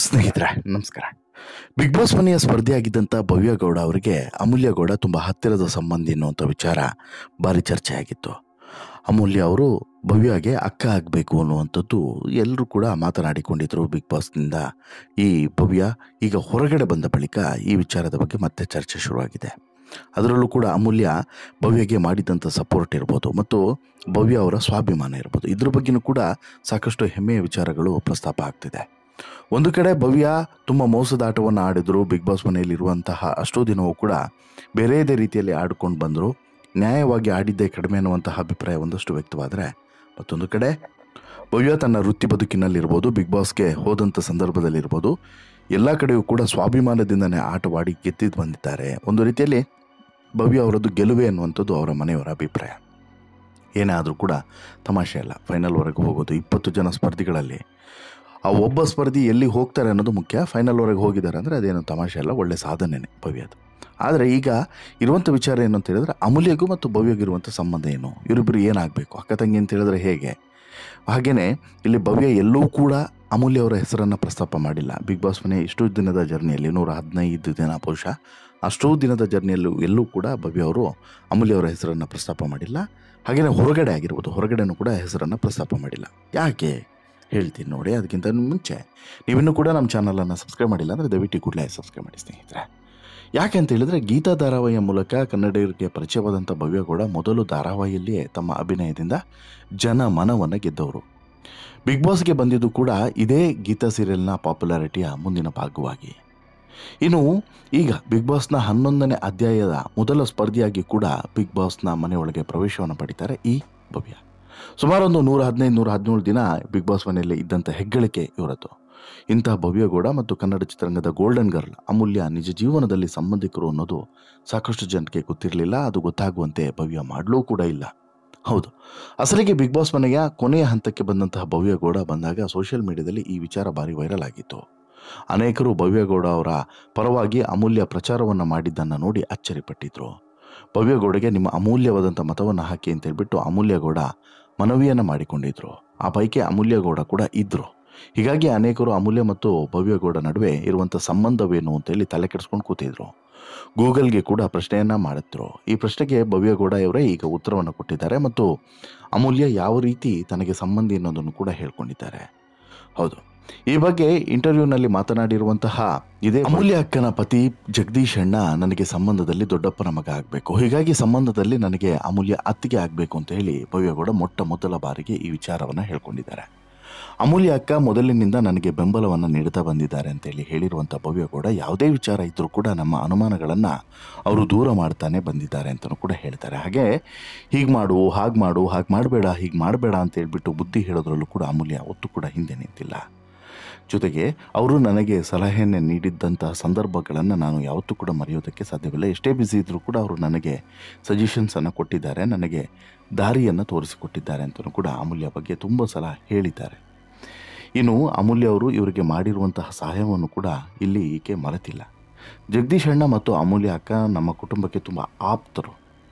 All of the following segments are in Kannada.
ಸ್ನೇಹಿತರೆ ನಮಸ್ಕಾರ. ಬಿಗ್ ಬಾಸ್ ಮನೆಯ ಸ್ಪರ್ಧಿಯಾಗಿದ್ದಂಥ ಭವ್ಯ ಗೌಡ ಅವರಿಗೆ ಅಮೂಲ್ಯ ಗೌಡ ತುಂಬ ಹತ್ತಿರದ ಸಂಬಂಧಿ ಅನ್ನುವಂಥ ವಿಚಾರ ಭಾರಿ ಚರ್ಚೆ ಆಗಿತ್ತು. ಅಮೂಲ್ಯ ಅವರು ಭವ್ಯಗೆ ಅಕ್ಕ ಆಗಬೇಕು ಅನ್ನುವಂಥದ್ದು ಎಲ್ಲರೂ ಕೂಡ ಮಾತನಾಡಿಕೊಂಡಿದ್ದರು ಬಿಗ್ ಬಾಸ್ನಿಂದ. ಈ ಭವ್ಯ ಈಗ ಹೊರಗಡೆ ಬಂದ ಬಳಿಕ ಈ ವಿಚಾರದ ಬಗ್ಗೆ ಮತ್ತೆ ಚರ್ಚೆ ಶುರುವಾಗಿದೆ. ಅದರಲ್ಲೂ ಕೂಡ ಅಮೂಲ್ಯ ಭವ್ಯಗೆ ಮಾಡಿದಂಥ ಸಪೋರ್ಟ್ ಇರ್ಬೋದು ಮತ್ತು ಭವ್ಯ ಅವರ ಸ್ವಾಭಿಮಾನ ಇರ್ಬೋದು, ಇದ್ರ ಬಗ್ಗೆಯೂ ಕೂಡ ಸಾಕಷ್ಟು ಹೆಮ್ಮೆಯ ವಿಚಾರಗಳು ಪ್ರಸ್ತಾಪ ಆಗ್ತಿದೆ. ಒಂದು ಕಡೆ ಭವ್ಯ ತುಂಬ ಮೋಸದ ಆಟವನ್ನು ಆಡಿದ್ರು. ಬಿಗ್ ಬಾಸ್ ಮನೆಯಲ್ಲಿರುವಂತಹ ಅಷ್ಟೋ ದಿನವೂ ಕೂಡ ಬೇರೆಯದೇ ರೀತಿಯಲ್ಲಿ ಆಡ್ಕೊಂಡು ಬಂದರು. ನ್ಯಾಯವಾಗಿ ಆಡಿದ್ದೇ ಕಡಿಮೆ ಅನ್ನುವಂತಹ ಅಭಿಪ್ರಾಯ ಒಂದಷ್ಟು ವ್ಯಕ್ತವಾದರೆ, ಮತ್ತೊಂದು ಕಡೆ ಭವ್ಯ ತನ್ನ ವೃತ್ತಿ ಬದುಕಿನಲ್ಲಿರ್ಬೋದು, ಬಿಗ್ ಬಾಸ್ಗೆ ಹೋದಂಥ ಸಂದರ್ಭದಲ್ಲಿರ್ಬೋದು, ಎಲ್ಲ ಕಡೆಯೂ ಕೂಡ ಸ್ವಾಭಿಮಾನದಿಂದನೇ ಆಟವಾಡಿ ಗೆದ್ದಿದ್ದು ಬಂದಿದ್ದಾರೆ. ಒಂದು ರೀತಿಯಲ್ಲಿ ಭವ್ಯ ಅವರದ್ದು ಗೆಲುವೆ ಅನ್ನುವಂಥದ್ದು ಅವರ ಮನೆಯವರ ಅಭಿಪ್ರಾಯ. ಏನೇ ಆದರೂ ಕೂಡ ತಮಾಷೆ ಅಲ್ಲ, ಫೈನಲ್ವರೆಗೂ ಹೋಗೋದು. 20 ಜನ ಸ್ಪರ್ಧಿಗಳಲ್ಲಿ ಆ ಒಬ್ಬ ಸ್ಪರ್ಧಿ ಎಲ್ಲಿ ಹೋಗ್ತಾರೆ ಅನ್ನೋದು ಮುಖ್ಯ. ಫೈನಲ್ವರೆಗೆ ಹೋಗಿದ್ದಾರೆ ಅಂದರೆ ಅದೇನು ತಮಾಷೆ ಅಲ್ಲ, ಒಳ್ಳೆ ಸಾಧನೆಯೇ ಭವ್ಯದು. ಆದರೆ ಈಗ ಇರುವಂಥ ವಿಚಾರ ಏನು ಅಂತ ಹೇಳಿದ್ರೆ, ಅಮೂಲ್ಯಗೂ ಮತ್ತು ಭವ್ಯಗೂ ಇರುವಂಥ ಸಂಬಂಧ ಏನು, ಇವರಿಬ್ಬರು ಏನಾಗಬೇಕು, ಅಕ್ಕ ತಂಗಿ ಅಂತ ಹೇಳಿದ್ರೆ ಹೇಗೆ. ಹಾಗೆಯೇ ಇಲ್ಲಿ ಭವ್ಯ ಎಲ್ಲೂ ಕೂಡ ಅಮೂಲ್ಯ ಅವರ ಹೆಸರನ್ನು ಪ್ರಸ್ತಾಪ ಮಾಡಿಲ್ಲ. ಬಿಗ್ ಬಾಸ್ ಮನೆ ಇಷ್ಟು ದಿನದ ಜರ್ನಿಯಲ್ಲಿ 115 ದಿನ ಬಹುಶಃ ಅಷ್ಟೂ ದಿನದ ಜರ್ನಿಯಲ್ಲೂ ಎಲ್ಲೂ ಕೂಡ ಭವ್ಯ ಅವರು ಅಮೂಲ್ಯ ಅವರ ಹೆಸರನ್ನು ಪ್ರಸ್ತಾಪ ಮಾಡಿಲ್ಲ. ಹಾಗೆಯೇ ಹೊರಗಡೆ ಆಗಿರ್ಬೋದು, ಹೊರಗಡೆನೂ ಕೂಡ ಹೆಸರನ್ನು ಪ್ರಸ್ತಾಪ ಮಾಡಿಲ್ಲ. ಯಾಕೆ ಹೇಳ್ತೀನಿ ನೋಡಿ. ಅದಕ್ಕಿಂತ ಮುಂಚೆ ನೀವಿನ್ನೂ ಕೂಡ ನಮ್ಮ ಚಾನಲನ್ನು ಸಬ್ಸ್ಕ್ರೈಬ್ ಮಾಡಿಲ್ಲ ಅಂದರೆ ದಯವಿಟ್ಟು ಕೂಡಲೇ ಸಬ್ಸ್ಕ್ರೈಬ್ ಮಾಡಿ ಸ್ನೇಹಿತರೆ. ಯಾಕೆ ಅಂತ ಹೇಳಿದರೆ, ಗೀತಾ ಧಾರಾವಾಹಿಯ ಮೂಲಕ ಕನ್ನಡಿಗರಿಗೆ ಪರಿಚಯವಾದಂಥ ಭವ್ಯ ಗೌಡ ಮೊದಲು ಧಾರಾವಾಹಿಯಲ್ಲಿಯೇ ತಮ್ಮ ಅಭಿನಯದಿಂದ ಜನ ಮನವನ್ನು ಗೆದ್ದವರು. ಬಿಗ್ ಬಾಸ್ಗೆ ಬಂದಿದ್ದು ಕೂಡ ಇದೇ ಗೀತಾ ಸೀರಿಯಲ್ನ ಪಾಪ್ಯುಲಾರಿಟಿಯ ಮುಂದಿನ ಭಾಗವಾಗಿ. ಇನ್ನು ಈಗ ಬಿಗ್ ಬಾಸ್ನ 11ನೇ ಅಧ್ಯಾಯದ ಮೊದಲ ಸ್ಪರ್ಧಿಯಾಗಿ ಕೂಡ ಬಿಗ್ ಬಾಸ್ನ ಮನೆಯೊಳಗೆ ಪ್ರವೇಶವನ್ನು ಪಡಿತಾರೆ ಈ ಭವ್ಯ. ಸುಮಾರು ಒಂದು 115-117 ದಿನ ಬಿಗ್ ಬಾಸ್ ಮನೆಯಲ್ಲಿ ಇದ್ದಂಥ ಹೆಗ್ಗಳಿಕೆ ಇವರದ್ದು. ಇಂತಹ ಭವ್ಯ ಗೌಡ ಮತ್ತು ಕನ್ನಡ ಚಿತ್ರರಂಗದ ಗೋಲ್ಡನ್ ಗರ್ಲ್ ಅಮೂಲ್ಯ ನಿಜ ಜೀವನದಲ್ಲಿ ಸಂಬಂಧಿಕರು ಅನ್ನೋದು ಸಾಕಷ್ಟು ಜನಕ್ಕೆ ಗೊತ್ತಿರಲಿಲ್ಲ. ಅದು ಗೊತ್ತಾಗುವಂತೆ ಭವ್ಯ ಮಾಡಲೂ ಕೂಡ ಇಲ್ಲ. ಹೌದು, ಅಸಲಿಗೆ ಬಿಗ್ ಬಾಸ್ ಮನೆಯ ಕೊನೆಯ ಹಂತಕ್ಕೆ ಬಂದಂತಹ ಭವ್ಯ ಗೌಡ ಬಂದಾಗ ಸೋಷಿಯಲ್ ಮೀಡಿಯಾದಲ್ಲಿ ಈ ವಿಚಾರ ಭಾರಿ ವೈರಲ್ ಆಗಿತ್ತು. ಅನೇಕರು ಭವ್ಯ ಗೌಡ ಅವರ ಪರವಾಗಿ ಅಮೂಲ್ಯ ಪ್ರಚಾರವನ್ನು ಮಾಡಿದ್ದನ್ನು ನೋಡಿ ಅಚ್ಚರಿಪಟ್ಟಿದ್ರು. ಭವ್ಯ ಗೌಡಗೆ ನಿಮ್ಮ ಅಮೂಲ್ಯವಾದಂಥ ಮತವನ್ನು ಹಾಕಿ ಅಂತ ಹೇಳ್ಬಿಟ್ಟು ಅಮೂಲ್ಯ ಗೌಡ ಮನವಿಯನ್ನು ಮಾಡಿಕೊಂಡಿದ್ರು. ಆ ಪೈಕಿ ಅಮೂಲ್ಯ ಗೌಡ ಕೂಡ ಇದ್ದರು. ಹೀಗಾಗಿ ಅನೇಕರು ಅಮೂಲ್ಯ ಮತ್ತು ಭವ್ಯ ಗೌಡ ನಡುವೆ ಇರುವಂಥ ಸಂಬಂಧವೇನು ಅಂತೇಳಿ ತಲೆ ಕೆಡಿಸ್ಕೊಂಡು ಕೂತಿದ್ರು. ಗೂಗಲ್ಗೆ ಕೂಡ ಪ್ರಶ್ನೆಯನ್ನು ಮಾಡಿದ್ರು. ಈ ಪ್ರಶ್ನೆಗೆ ಭವ್ಯ ಗೌಡ ಅವರೇ ಈಗ ಉತ್ತರವನ್ನು ಕೊಟ್ಟಿದ್ದಾರೆ ಮತ್ತು ಅಮೂಲ್ಯ ಯಾವ ರೀತಿ ತನಗೆ ಸಂಬಂಧಿ ಅನ್ನೋದನ್ನು ಕೂಡ ಹೇಳ್ಕೊಂಡಿದ್ದಾರೆ. ಹೌದು, ಈ ಬಗ್ಗೆ ಇಂಟರ್ವ್ಯೂನಲ್ಲಿ ಮಾತನಾಡಿರುವಂತಹ ಇದೇ ಅಮೂಲ್ಯ ಅಕ್ಕನ ಪತಿ ಜಗದೀಶ್ ಅಣ್ಣ ನನಗೆ ಸಂಬಂಧದಲ್ಲಿ ದೊಡ್ಡಪ್ಪನ ಮಗ ಆಗಬೇಕು, ಹೀಗಾಗಿ ಸಂಬಂಧದಲ್ಲಿ ನನಗೆ ಅಮೂಲ್ಯ ಅತ್ತಿಗೆ ಆಗಬೇಕು ಅಂತ ಹೇಳಿ ಭವ್ಯ ಗೌಡ ಮೊದಲ ಬಾರಿಗೆ ಈ ವಿಚಾರವನ್ನು ಹೇಳ್ಕೊಂಡಿದ್ದಾರೆ. ಅಮೂಲ್ಯ ಅಕ್ಕ ಮೊದಲಿನಿಂದ ನನಗೆ ಬೆಂಬಲವನ್ನು ನೀಡುತ್ತಾ ಬಂದಿದ್ದಾರೆ ಅಂತೇಳಿ ಹೇಳಿರುವಂಥ ಭವ್ಯ ಗೌಡ ಯಾವುದೇ ವಿಚಾರ ಇದ್ದರೂ ಕೂಡ ನಮ್ಮ ಅನುಮಾನಗಳನ್ನು ಅವರು ದೂರ ಮಾಡ್ತಾನೆ ಬಂದಿದ್ದಾರೆ ಅಂತಲೂ ಕೂಡ ಹೇಳ್ತಾರೆ. ಹಾಗೆ ಹೀಗೆ ಮಾಡು, ಹಾಗೆ ಮಾಡು, ಹಾಗೆ ಮಾಡಬೇಡ, ಹೀಗೆ ಮಾಡಬೇಡ ಅಂತ ಹೇಳ್ಬಿಟ್ಟು ಬುದ್ಧಿ ಹೇಳೋದ್ರಲ್ಲೂ ಕೂಡ ಅಮೂಲ್ಯ ಒತ್ತು ಕೂಡ ಹಿಂದೆ ನಿಂತಿಲ್ಲ. ಜೊತೆಗೆ ಅವರು ನನಗೆ ಸಲಹೆಯನ್ನು ನೀಡಿದ್ದಂತಹ ಸಂದರ್ಭಗಳನ್ನು ನಾನು ಯಾವತ್ತೂ ಕೂಡ ಮರೆಯೋದಕ್ಕೆ ಸಾಧ್ಯವಿಲ್ಲ. ಎಷ್ಟೇ ಬ್ಯುಸಿ ಇದ್ದರೂ ಕೂಡ ಅವರು ನನಗೆ ಸಜೆಷನ್ಸನ್ನು ಕೊಟ್ಟಿದ್ದಾರೆ, ನನಗೆ ದಾರಿಯನ್ನು ತೋರಿಸಿಕೊಟ್ಟಿದ್ದಾರೆ ಅಂತಲೂ ಕೂಡ ಅಮೂಲ್ಯ ಬಗ್ಗೆ ತುಂಬ ಸಲ ಹೇಳಿದ್ದಾರೆ. ಇನ್ನು ಅಮೂಲ್ಯ ಅವರು ಇವರಿಗೆ ಮಾಡಿರುವಂತಹ ಸಹಾಯವನ್ನು ಕೂಡ ಇಲ್ಲಿ ಈಕೆ ಮರೆತಿಲ್ಲ. ಜಗದೀಶ್ ಅಣ್ಣ ಮತ್ತು ಅಮೂಲ್ಯ ಅಕ್ಕ ನಮ್ಮ ಕುಟುಂಬಕ್ಕೆ ತುಂಬ ಆಪ್ತರು.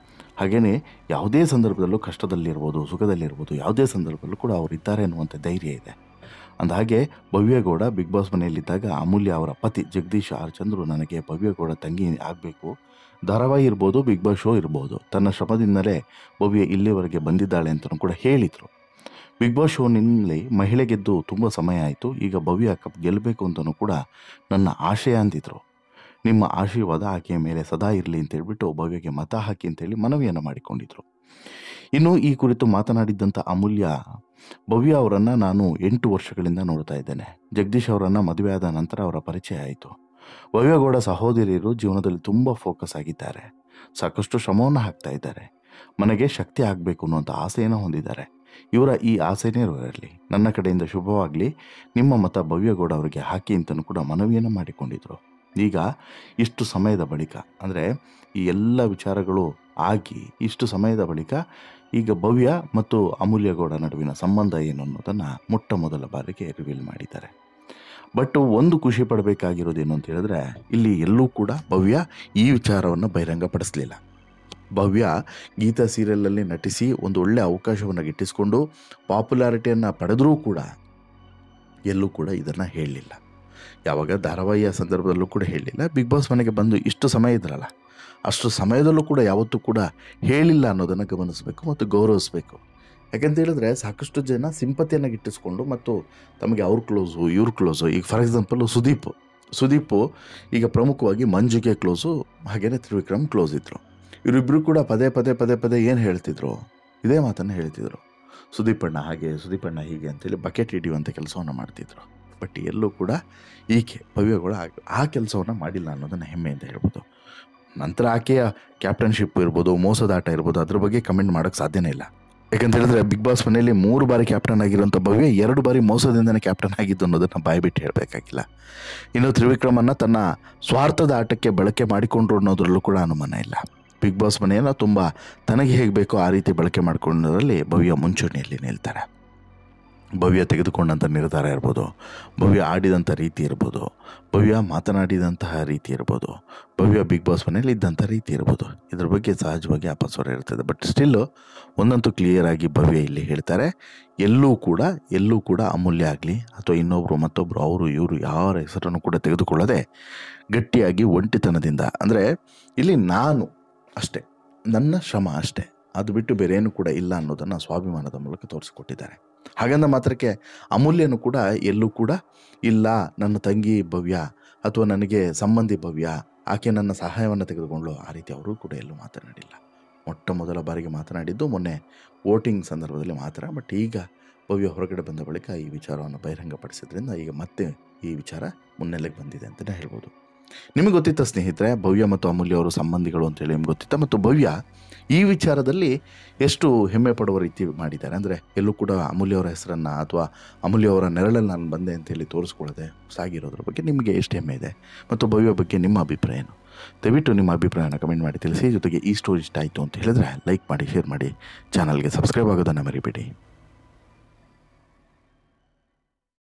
ಹಾಗೆಯೇ ಯಾವುದೇ ಸಂದರ್ಭದಲ್ಲೂ ಕಷ್ಟದಲ್ಲಿರ್ಬೋದು, ಸುಖದಲ್ಲಿರ್ಬೋದು, ಯಾವುದೇ ಸಂದರ್ಭದಲ್ಲೂ ಕೂಡ ಅವರಿದ್ದಾರೆ ಅನ್ನುವಂಥ ಧೈರ್ಯ ಇದೆ. ಅಂದಹಾಗೆ ಭವ್ಯ ಗೌಡ ಬಿಗ್ ಬಾಸ್ ಮನೆಯಲ್ಲಿದ್ದಾಗ ಅಮೂಲ್ಯ ಅವರ ಪತಿ ಜಗದೀಶ್ ಆರ್ ಚಂದ್ರು ನನಗೆ ಭವ್ಯ ಗೌಡ ತಂಗಿ ಆಗಬೇಕು, ಧಾರಾವಾಹಿ ಇರ್ಬೋದು, ಬಿಗ್ ಬಾಸ್ ಶೋ ಇರ್ಬೋದು, ತನ್ನ ಶ್ರಮದಿಂದಲೇ ಭವ್ಯ ಇಲ್ಲಿವರೆಗೆ ಬಂದಿದ್ದಾಳೆ ಅಂತಲೂ ಕೂಡ ಹೇಳಿದರು. ಬಿಗ್ ಬಾಸ್ ಶೋನಲ್ಲಿ ಮಹಿಳೆ ಗೆದ್ದು ತುಂಬ ಸಮಯ ಆಯಿತು, ಈಗ ಭವ್ಯ ಕಪ್ ಗೆಲ್ಲಬೇಕು ಅಂತಲೂ ಕೂಡ ನನ್ನ ಆಶಯ ಅಂದಿದ್ರು. ನಿಮ್ಮ ಆಶೀರ್ವಾದ ಆಕೆಯ ಮೇಲೆ ಸದಾ ಇರಲಿ ಅಂತೇಳ್ಬಿಟ್ಟು ಭವ್ಯಗೆ ಮತ ಹಾಕಿ ಅಂತೇಳಿ ಮನವಿಯನ್ನು ಮಾಡಿಕೊಂಡಿದ್ರು. ಇನ್ನು ಈ ಕುರಿತು ಮಾತನಾಡಿದ್ದಂಥ ಅಮೂಲ್ಯ, ಭವ್ಯ ಅವರನ್ನು ನಾನು 8 ವರ್ಷಗಳಿಂದ ನೋಡ್ತಾ ಇದ್ದೇನೆ. ಜಗದೀಶ್ ಅವರನ್ನು ಮದುವೆ ಆದ ನಂತರ ಅವರ ಪರಿಚಯ ಆಯಿತು. ಭವ್ಯ ಗೌಡ ಸಹೋದರಿಯರು ಜೀವನದಲ್ಲಿ ತುಂಬ ಫೋಕಸ್ ಆಗಿದ್ದಾರೆ, ಸಾಕಷ್ಟು ಶ್ರಮವನ್ನು ಹಾಕ್ತಾ ಇದ್ದಾರೆ, ಮನೆಗೆ ಶಕ್ತಿ ಆಗಬೇಕು ಅನ್ನುವಂಥ ಆಸೆಯನ್ನು ಹೊಂದಿದ್ದಾರೆ. ಇವರ ಈ ಆಸೆನೇ ಇರಲಿ, ನನ್ನ ಕಡೆಯಿಂದ ಶುಭವಾಗಲಿ, ನಿಮ್ಮ ಮತ ಭವ್ಯ ಗೌಡ ಅವರಿಗೆ ಹಾಕಿ ಅಂತಲೂ ಕೂಡ ಮನವಿಯನ್ನು ಮಾಡಿಕೊಂಡಿದ್ರು. ಈಗ ಇಷ್ಟು ಸಮಯದ ಬಳಿಕ, ಅಂದರೆ ಈ ಎಲ್ಲ ವಿಚಾರಗಳು ಆಗಿ ಇಷ್ಟು ಸಮಯದ ಬಳಿಕ ಈಗ ಭವ್ಯ ಮತ್ತು ಅಮೂಲ್ಯ ಗೌಡ ನಡುವಿನ ಸಂಬಂಧ ಏನು ಅನ್ನೋದನ್ನು ಮೊದಲ ಬಾರಿಗೆ ರಿವೀಲ್ ಮಾಡಿದ್ದಾರೆ. ಬಟ್ ಒಂದು ಖುಷಿ ಪಡಬೇಕಾಗಿರೋದೇನು ಅಂತ ಹೇಳಿದ್ರೆ, ಇಲ್ಲಿ ಎಲ್ಲೂ ಕೂಡ ಭವ್ಯ ಈ ವಿಚಾರವನ್ನು ಬಹಿರಂಗಪಡಿಸಲಿಲ್ಲ. ಭವ್ಯ ಗೀತಾ ಸೀರಿಯಲಲ್ಲಿ ನಟಿಸಿ ಒಂದು ಒಳ್ಳೆಯ ಅವಕಾಶವನ್ನು ಗಿಟ್ಟಿಸಿಕೊಂಡು ಪಾಪ್ಯುಲಾರಿಟಿಯನ್ನು ಪಡೆದರೂ ಕೂಡ ಎಲ್ಲೂ ಕೂಡ ಇದನ್ನು ಹೇಳಲಿಲ್ಲ. ಯಾವಾಗ ಧಾರಾವಾಹಿಯ ಸಂದರ್ಭದಲ್ಲೂ ಕೂಡ ಹೇಳಿಲ್ಲ, ಬಿಗ್ ಬಾಸ್ ಮನೆಗೆ ಬಂದು ಇಷ್ಟು ಸಮಯ ಇದ್ರಲ್ಲ ಅಷ್ಟು ಸಮಯದಲ್ಲೂ ಕೂಡ ಯಾವತ್ತೂ ಕೂಡ ಹೇಳಿಲ್ಲ ಅನ್ನೋದನ್ನು ಗಮನಿಸಬೇಕು ಮತ್ತು ಗೌರವಿಸಬೇಕು. ಯಾಕೆಂತ ಹೇಳಿದ್ರೆ ಸಾಕಷ್ಟು ಜನ ಸಿಂಪತಿಯನ್ನು ಗಿಟ್ಟಿಸ್ಕೊಂಡು ಮತ್ತು ತಮಗೆ ಅವ್ರ ಕ್ಲೋಸು ಇವ್ರ ಕ್ಲೋಸು. ಈಗ ಫಾರ್ ಎಕ್ಸಾಂಪಲು ಸುದೀಪು ಈಗ ಪ್ರಮುಖವಾಗಿ ಮಂಜುಗೆ ಕ್ಲೋಸು, ಹಾಗೆಯೇ ತ್ರಿವಿಕ್ರಮ್ ಕ್ಲೋಸ್ ಇದ್ದರು. ಇವರಿಬ್ಬರು ಕೂಡ ಪದೇ ಪದೇ ಏನು ಹೇಳ್ತಿದ್ರು, ಇದೇ ಮಾತನ್ನು ಹೇಳ್ತಿದ್ರು, ಸುದೀಪಣ್ಣ ಹಾಗೆ ಸುದೀಪಣ್ಣ ಹೀಗೆ ಅಂತೇಳಿ ಬಕೆಟ್ ಹಿಡಿಯುವಂಥ ಕೆಲಸವನ್ನು ಮಾಡ್ತಿದ್ರು. ಬಟ್ ಎಲ್ಲೂ ಕೂಡ ಈಕೆ ಭವ್ಯಗಳು ಆ ಕೆಲಸವನ್ನು ಮಾಡಿಲ್ಲ ಅನ್ನೋದನ್ನು ಹೆಮ್ಮೆಯಿಂದ ಹೇಳ್ಬೋದು. ನಂತರ ಆಕೆಯ ಕ್ಯಾಪ್ಟನ್ಶಿಪ್ ಇರ್ಬೋದು, ಮೋಸದಾಟ ಇರ್ಬೋದು, ಅದ್ರ ಬಗ್ಗೆ ಕಮೆಂಟ್ ಮಾಡೋಕ್ಕೆ ಸಾಧ್ಯನೇ ಇಲ್ಲ. ಯಾಕಂತ ಹೇಳಿದ್ರೆ ಬಿಗ್ ಬಾಸ್ ಮನೆಯಲ್ಲಿ 3 ಬಾರಿ ಕ್ಯಾಪ್ಟನ್ ಆಗಿರೋಂಥ ಭವ್ಯ 2 ಬಾರಿ ಮೋಸದಿಂದನೇ ಕ್ಯಾಪ್ಟನ್ ಆಗಿದ್ದು ಅನ್ನೋದನ್ನು ಬಾಯ್ಬಿಟ್ಟು ಹೇಳಬೇಕಾಗಿಲ್ಲ. ಇನ್ನು ತ್ರಿವಿಕ್ರಮನ್ನು ತನ್ನ ಸ್ವಾರ್ಥದ ಆಟಕ್ಕೆ ಬಳಕೆ ಮಾಡಿಕೊಂಡ್ರು ಅನ್ನೋದ್ರಲ್ಲೂ ಕೂಡ ಅನುಮಾನ ಇಲ್ಲ. ಬಿಗ್ ಬಾಸ್ ಮನೆಯನ್ನು ತುಂಬ ತನಗೆ ಹೇಗೆ ಬೇಕೋ ಆ ರೀತಿ ಬಳಕೆ ಮಾಡಿಕೊಳ್ಳೋದ್ರಲ್ಲಿ ಭವ್ಯ ಮುಂಚೂಣಿಯಲ್ಲಿ ನಿಲ್ತಾರೆ. ಭವ್ಯ ತೆಗೆದುಕೊಂಡಂಥ ನಿರ್ಧಾರ ಇರ್ಬೋದು, ಭವ್ಯ ಆಡಿದಂಥ ರೀತಿ ಇರ್ಬೋದು, ಭವ್ಯ ಮಾತನಾಡಿದಂತಹ ರೀತಿ ಇರ್ಬೋದು, ಭವ್ಯ ಬಿಗ್ ಬಾಸ್ ಮನೆಯಲ್ಲಿ ಇದ್ದಂಥ ರೀತಿ ಇರ್ಬೋದು, ಇದ್ರ ಬಗ್ಗೆ ಸಹಜವಾಗಿ ಅಪಸ್ವರ ಇರ್ತದೆ. ಬಟ್ ಸ್ಟಿಲ್ಲು ಒಂದಂತೂ ಕ್ಲಿಯರ್ ಆಗಿ ಭವ್ಯ ಇಲ್ಲಿ ಹೇಳ್ತಾರೆ, ಎಲ್ಲೂ ಕೂಡ ಅಮೂಲ್ಯ ಆಗಲಿ ಅಥವಾ ಇನ್ನೊಬ್ಬರು ಮತ್ತೊಬ್ಬರು ಅವರು ಇವರು ಯಾರ ಹೆಸರನ್ನು ಕೂಡ ತೆಗೆದುಕೊಳ್ಳದೆ ಗಟ್ಟಿಯಾಗಿ ಒಂಟಿತನದಿಂದ, ಅಂದರೆ ಇಲ್ಲಿ ನಾನು ಅಷ್ಟೇ, ನನ್ನ ಶ್ರಮ ಅಷ್ಟೇ, ಅದು ಬಿಟ್ಟು ಬೇರೆ ಏನು ಕೂಡ ಇಲ್ಲ ಅನ್ನೋದನ್ನು ಸ್ವಾಭಿಮಾನದ ಮೂಲಕ ತೋರಿಸಿಕೊಟ್ಟಿದ್ದಾರೆ. ಹಾಗಂದ ಮಾತ್ರಕ್ಕೆ ಅಮೂಲ್ಯನು ಕೂಡ ಎಲ್ಲೂ ಕೂಡ ಇಲ್ಲ ನನ್ನ ತಂಗಿ ಭವ್ಯ ಅಥವಾ ನನಗೆ ಸಂಬಂಧಿ ಭವ್ಯ ಆಕೆ ನನ್ನ ಸಹಾಯವನ್ನು ತೆಗೆದುಕೊಂಡ್ಳು ಆ ರೀತಿ ಅವರು ಕೂಡ ಎಲ್ಲೂ ಮಾತನಾಡಿಲ್ಲ. ಮೊದಲ ಬಾರಿಗೆ ಮಾತನಾಡಿದ್ದು ಮೊನ್ನೆ ವೋಟಿಂಗ್ ಸಂದರ್ಭದಲ್ಲಿ ಮಾತ್ರ. ಬಟ್ ಈಗ ಭವ್ಯ ಹೊರಗಡೆ ಬಂದ ಬಳಿಕ ಈ ವಿಚಾರವನ್ನು ಬಹಿರಂಗಪಡಿಸಿದ್ರಿಂದ ಈಗ ಮತ್ತೆ ಈ ವಿಚಾರ ಮುನ್ನೆಲೆಗೆ ಬಂದಿದೆ ಅಂತಲೇ ಹೇಳ್ಬೋದು. ನಿಮಗೆ ಗೊತ್ತಿತ್ತ ಸ್ನೇಹಿತರೆ, ಭವ್ಯ ಮತ್ತು ಅಮೂಲ್ಯ ಅವರು ಸಂಬಂಧಿಗಳು ಅಂತೇಳಿ ನಿಮ್ಗೆ ಗೊತ್ತಿತ್ತ? ಮತ್ತು ಭವ್ಯ ಈ ವಿಚಾರದಲ್ಲಿ ಎಷ್ಟು ಹೆಮ್ಮೆ ಪಡುವ ರೀತಿ ಮಾಡಿದ್ದಾರೆ ಅಂದರೆ, ಎಲ್ಲೂ ಕೂಡ ಅಮೂಲ್ಯ ಅವರ ಹೆಸರನ್ನು ಅಥವಾ ಅಮೂಲ್ಯ ಅವರ ನೆರಳಲ್ಲಿ ನಾನು ಬಂದೆ ಅಂತೇಳಿ ತೋರಿಸ್ಕೊಳ್ಳದೆ ಸಾಗಿರೋದ್ರ ಬಗ್ಗೆ ನಿಮಗೆ ಎಷ್ಟು ಹೆಮ್ಮೆ ಇದೆ ಮತ್ತು ಭವ್ಯ ಬಗ್ಗೆ ನಿಮ್ಮ ಅಭಿಪ್ರಾಯ ಏನು? ದಯವಿಟ್ಟು ನಿಮ್ಮ ಅಭಿಪ್ರಾಯನ ಕಮೆಂಟ್ ಮಾಡಿ ತಿಳಿಸಿ. ಜೊತೆಗೆ ಈ ಸ್ಟೋರಿ ಇಷ್ಟ ಆಯಿತು ಅಂತ ಹೇಳಿದ್ರೆ ಲೈಕ್ ಮಾಡಿ, ಶೇರ್ ಮಾಡಿ, ಚಾನಲ್ಗೆ ಸಬ್ಸ್ಕ್ರೈಬ್ ಆಗೋದನ್ನು ಮರಿಬೇಡಿ.